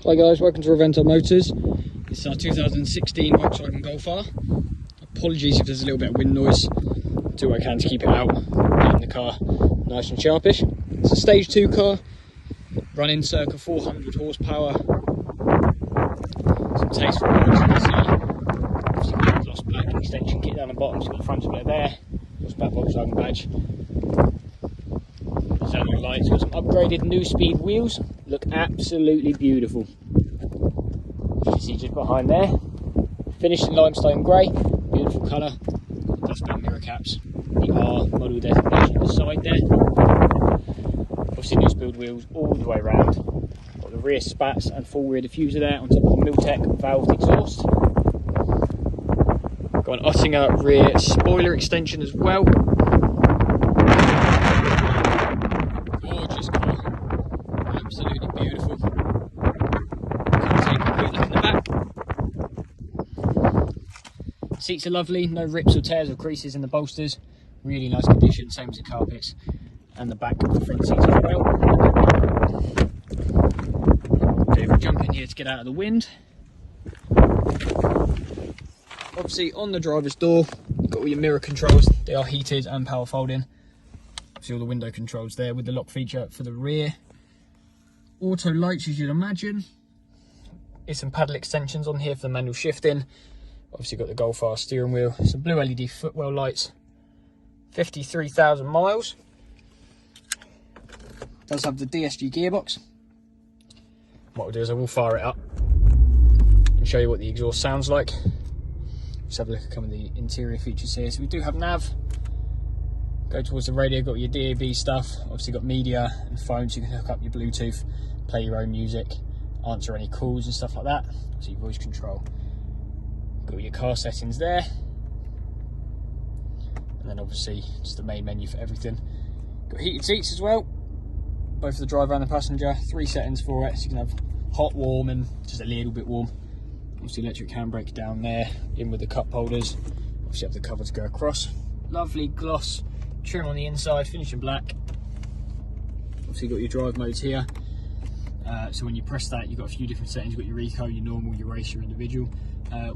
Hi guys, welcome to Revento Motors. It's our 2016 Volkswagen Golf R. Apologies if there's a little bit of wind noise. I'll do what I can to keep it out, getting the car nice and sharpish. It's a stage 2 car, running circa 400 horsepower. Some tasteful modes you can see. Obviously got a gloss black extension kit down the bottom, it's got the front split there, gloss black Volkswagen badge. Xenon lights, got some upgraded new speed wheels, look absolutely beautiful. You can see just behind there, finished in limestone grey, beautiful colour. Got the gloss black mirror caps, the R model designation on the side there. Obviously new speed wheels all the way around. Got the rear spats and full rear diffuser there on top of the Miltech valved exhaust. Got an Oettinger rear spoiler extension as well. Gorgeous car, absolutely beautiful. Come take a quick look in the back. Seats are lovely, no rips or tears or creases in the bolsters. Really nice condition, same as the carpets and the back of the front seats as well. We'll jump in here to get out of the wind. Obviously on the driver's door, you've got all your mirror controls. They are heated and power folding. See all the window controls there with the lock feature for the rear. Auto lights, as you'd imagine. There's some paddle extensions on here for the manual shifting. Obviously got the Golf R steering wheel. Some blue LED footwell lights. 53,000 miles. Does have the DSG gearbox. What we'll do is I will fire it up and show you what the exhaust sounds like. Let's have a look at some of the interior features here. So we do have nav. Go towards the radio, got your DAB stuff, obviously got media and phones, so you can hook up your Bluetooth, play your own music, answer any calls and stuff like that. So your voice control. Got your car settings there. And then obviously just the main menu for everything. Got heated seats as well, both for the driver and the passenger. 3 settings for it, so you can have hot, warm and just a little bit warm. Obviously electric handbrake down there, in with the cup holders. Obviously have the cover to go across. Lovely gloss trim on the inside, finished in black. Obviously you've got your drive modes here. So when you press that, you've got a few different settings. You've got your eco, your normal, your race, your individual.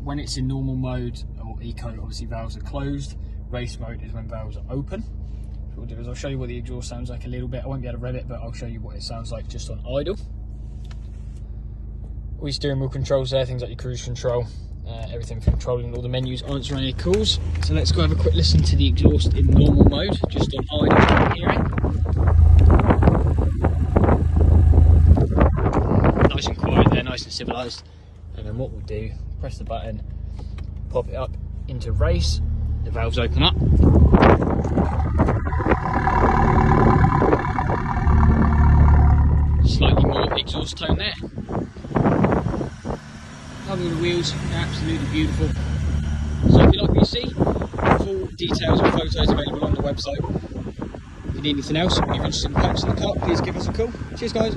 When it's in normal mode or eco, obviously valves are closed. Race mode is when valves are open. So what we'll do is I'll show you what the exhaust sounds like a little bit. I won't be able to rev it, but I'll show you what it sounds like just on idle. All your steering wheel controls there, things like your cruise control. Everything for controlling all the menus, answering any calls. So let's go have a quick listen to the exhaust in normal mode, just on idle hearing. Nice and quiet there, nice and civilised. And then what we'll do, press the button, pop it up into race, the valves open up. Slightly more exhaust tone there. Lovely the wheels, absolutely beautiful. So if you like what you see, full details and photos available on the website. If you need anything else, or you're interested in purchasing the car, please give us a call. Cheers guys.